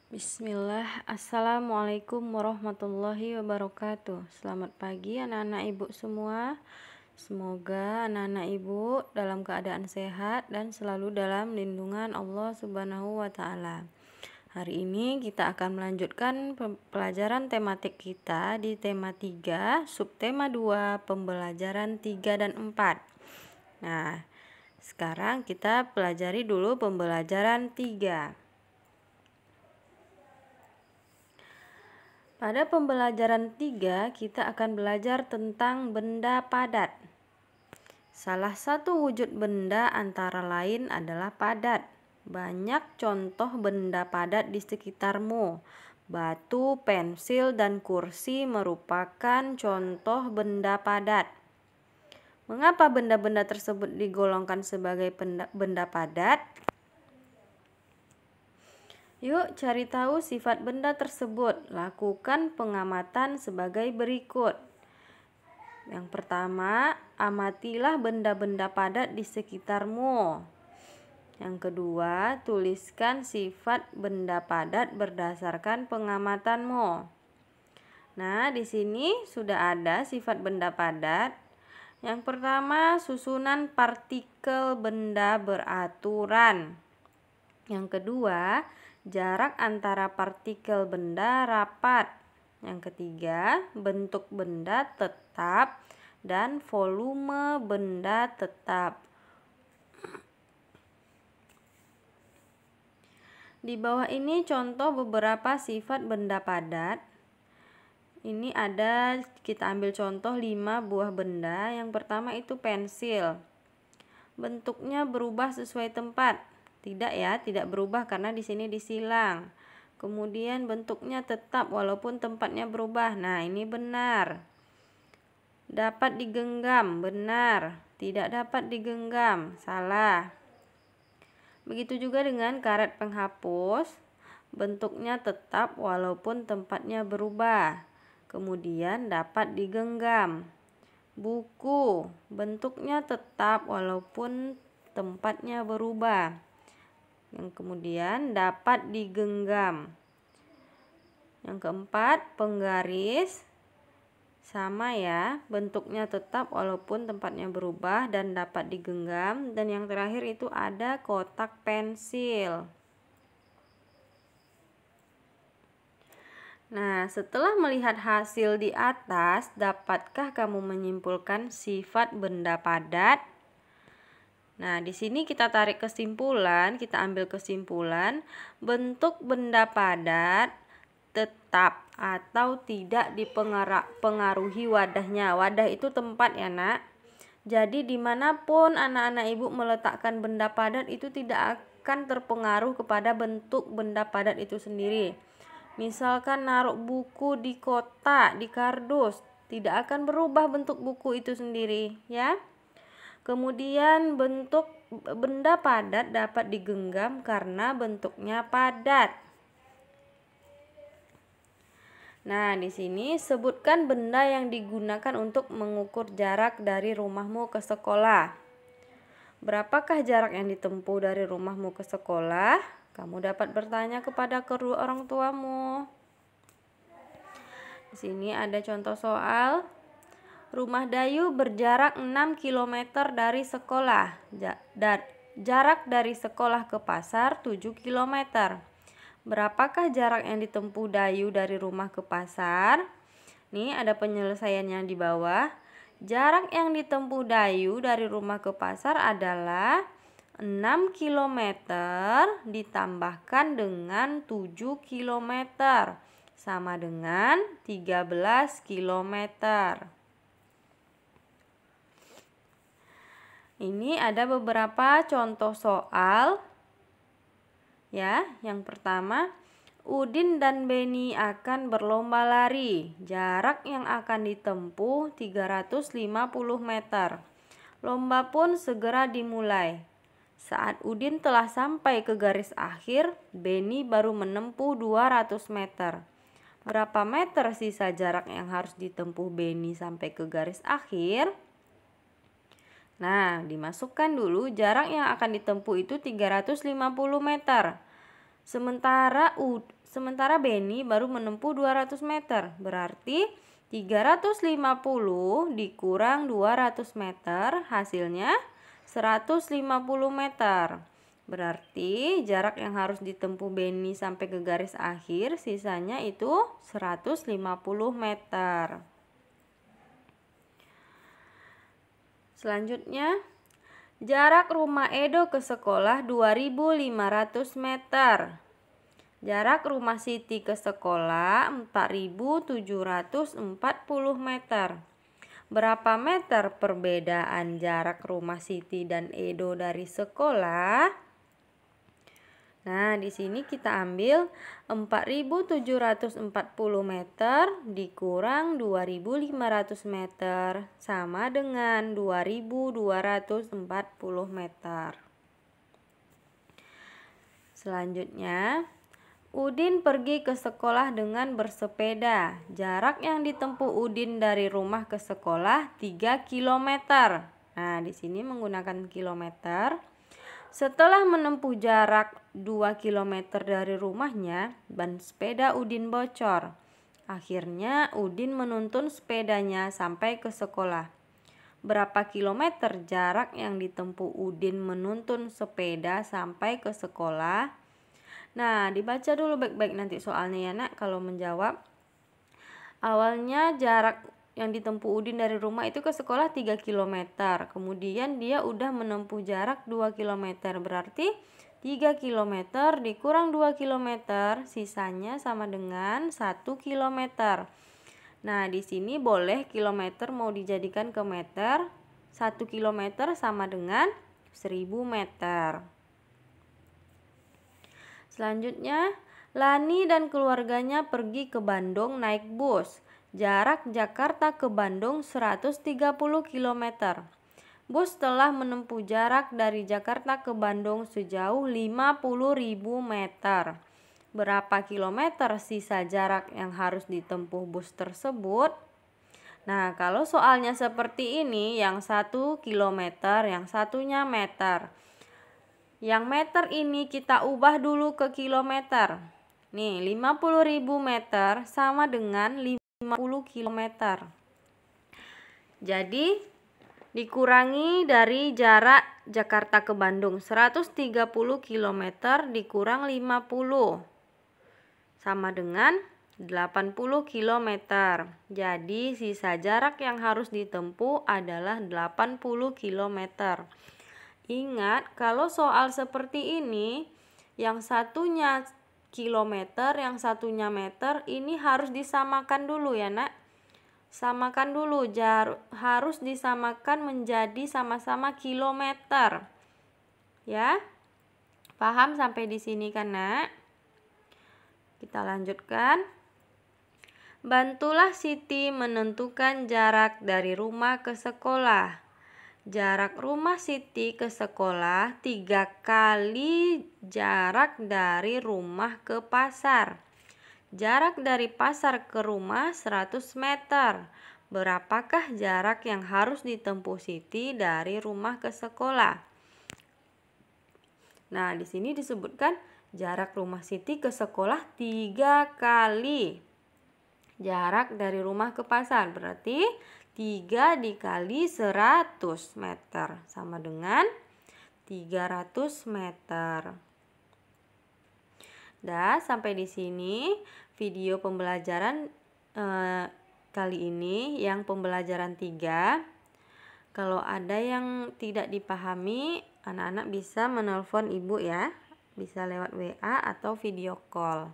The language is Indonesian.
Bismillah, Assalamualaikum warahmatullahi wabarakatuh. Selamat pagi anak-anak ibu semua. Semoga anak-anak ibu dalam keadaan sehat dan selalu dalam lindungan Allah Subhanahu wa Ta'ala. Hari ini kita akan melanjutkan pelajaran tematik kita di tema 3, subtema 2, pembelajaran 3 dan 4. Nah, sekarang kita pelajari dulu pembelajaran 3. Pada pembelajaran 3, kita akan belajar tentang benda padat. Salah satu wujud benda antara lain adalah padat. Banyak contoh benda padat di sekitarmu. Batu, pensil, dan kursi merupakan contoh benda padat. Mengapa benda-benda tersebut digolongkan sebagai benda padat? Yuk cari tahu sifat benda tersebut. Lakukan pengamatan sebagai berikut. Yang pertama, amatilah benda-benda padat di sekitarmu. Yang kedua, tuliskan sifat benda padat berdasarkan pengamatanmu. Nah, di sini sudah ada sifat benda padat. Yang pertama, susunan partikel benda beraturan. Yang kedua, jarak antara partikel benda rapat. Yang ketiga, bentuk benda tetap dan volume benda tetap. Di bawah ini contoh beberapa sifat benda padat. Ini ada, kita ambil contoh 5 buah benda. Yang pertama itu pensil. Bentuknya berubah sesuai tempat. Tidak ya, tidak berubah karena di sini disilang. Kemudian bentuknya tetap walaupun tempatnya berubah. Nah, ini benar. Dapat digenggam, benar. Tidak dapat digenggam, salah. Begitu juga dengan karet penghapus. Bentuknya tetap walaupun tempatnya berubah. Kemudian dapat digenggam. Buku, bentuknya tetap walaupun tempatnya berubah. Yang kemudian dapat digenggam. Yang keempat, penggaris. Sama ya, bentuknya tetap walaupun tempatnya berubah dan dapat digenggam. Dan yang terakhir itu ada kotak pensil. Nah, setelah melihat hasil di atas, dapatkah kamu menyimpulkan sifat benda padat? Nah, di sini kita tarik kesimpulan, kita ambil kesimpulan, bentuk benda padat tetap atau tidak dipengaruhi wadahnya. Wadah itu tempat ya nak. Jadi dimanapun anak-anak ibu meletakkan benda padat itu tidak akan terpengaruh kepada bentuk benda padat itu sendiri. Misalkan naruh buku di kotak, di kardus, tidak akan berubah bentuk buku itu sendiri ya. Kemudian bentuk benda padat dapat digenggam karena bentuknya padat. Nah, di sini sebutkan benda yang digunakan untuk mengukur jarak dari rumahmu ke sekolah. Berapakah jarak yang ditempuh dari rumahmu ke sekolah? Kamu dapat bertanya kepada kedua orang tuamu. Di sini ada contoh soal. Rumah Dayu berjarak 6 km dari sekolah. Jarak dari sekolah ke pasar 7 km. Berapakah jarak yang ditempuh Dayu dari rumah ke pasar? Nih ada penyelesaiannya di bawah. Jarak yang ditempuh Dayu dari rumah ke pasar adalah 6 km ditambahkan dengan 7 km. Sama dengan 13 km. Ini ada beberapa contoh soal. Ya, yang pertama, Udin dan Beni akan berlomba lari. Jarak yang akan ditempuh 350 meter. Lomba pun segera dimulai. Saat Udin telah sampai ke garis akhir, Beni baru menempuh 200 meter. Berapa meter sisa jarak yang harus ditempuh Beni sampai ke garis akhir? Nah, dimasukkan dulu jarak yang akan ditempuh itu 350 meter. Sementara Beni baru menempuh 200 meter. Berarti 350 dikurang 200 meter hasilnya 150 meter. Berarti jarak yang harus ditempuh Beni sampai ke garis akhir sisanya itu 150 meter. Selanjutnya, jarak rumah Edo ke sekolah 2.500 meter. Jarak rumah Siti ke sekolah 4.740 meter. Berapa meter perbedaan jarak rumah Siti dan Edo dari sekolah? Nah, di sini kita ambil 4.740 meter dikurang 2.500 meter sama dengan 2.240 meter. Selanjutnya, Udin pergi ke sekolah dengan bersepeda. Jarak yang ditempuh Udin dari rumah ke sekolah 3 km. Nah, di sini menggunakan kilometer. Setelah menempuh jarak 2 km dari rumahnya, ban sepeda Udin bocor. Akhirnya Udin menuntun sepedanya sampai ke sekolah. Berapa kilometer jarak yang ditempuh Udin menuntun sepeda sampai ke sekolah? Nah, dibaca dulu baik-baik nanti soalnya ya nak kalau menjawab. Awalnya jarak yang ditempuh Udin dari rumah itu ke sekolah 3 km. Kemudian dia udah menempuh jarak 2 km. Berarti 3 km dikurang 2 km, sisanya sama dengan 1 km. Nah, di sini boleh kilometer mau dijadikan ke meter. 1 km sama dengan 1000 meter. Selanjutnya, Lani dan keluarganya pergi ke Bandung naik bus. Jarak Jakarta ke Bandung 130 km. Bus telah menempuh jarak dari Jakarta ke Bandung sejauh 50.000 meter. Berapa kilometer sisa jarak yang harus ditempuh bus tersebut? Nah, kalau soalnya seperti ini, yang 1 kilometer, yang satunya meter. Yang meter ini kita ubah dulu ke kilometer. Nih, 50.000 meter sama dengan 50 km. Jadi dikurangi dari jarak Jakarta ke Bandung 130 km dikurang 50 sama dengan 80 km. Jadi sisa jarak yang harus ditempuh adalah 80 km. Ingat, kalau soal seperti ini, yang satunya kilometer, yang satunya meter, ini harus disamakan dulu ya nak. Samakan dulu, harus disamakan menjadi sama-sama kilometer. Ya, paham sampai di sini kan nak? Kita lanjutkan. Bantulah Siti menentukan jarak dari rumah ke sekolah. Jarak rumah Siti ke sekolah 3 kali jarak dari rumah ke pasar. Jarak dari pasar ke rumah 100 meter. Berapakah jarak yang harus ditempuh Siti dari rumah ke sekolah? Nah, di sini disebutkan jarak rumah Siti ke sekolah 3 kali jarak dari rumah ke pasar. Berarti 3 dikali 100 meter sama dengan 300 meter. Dah, sampai di sini video pembelajaran kali ini yang pembelajaran 3. Kalau ada yang tidak dipahami, anak-anak bisa menelpon ibu ya. Bisa lewat WA atau video call.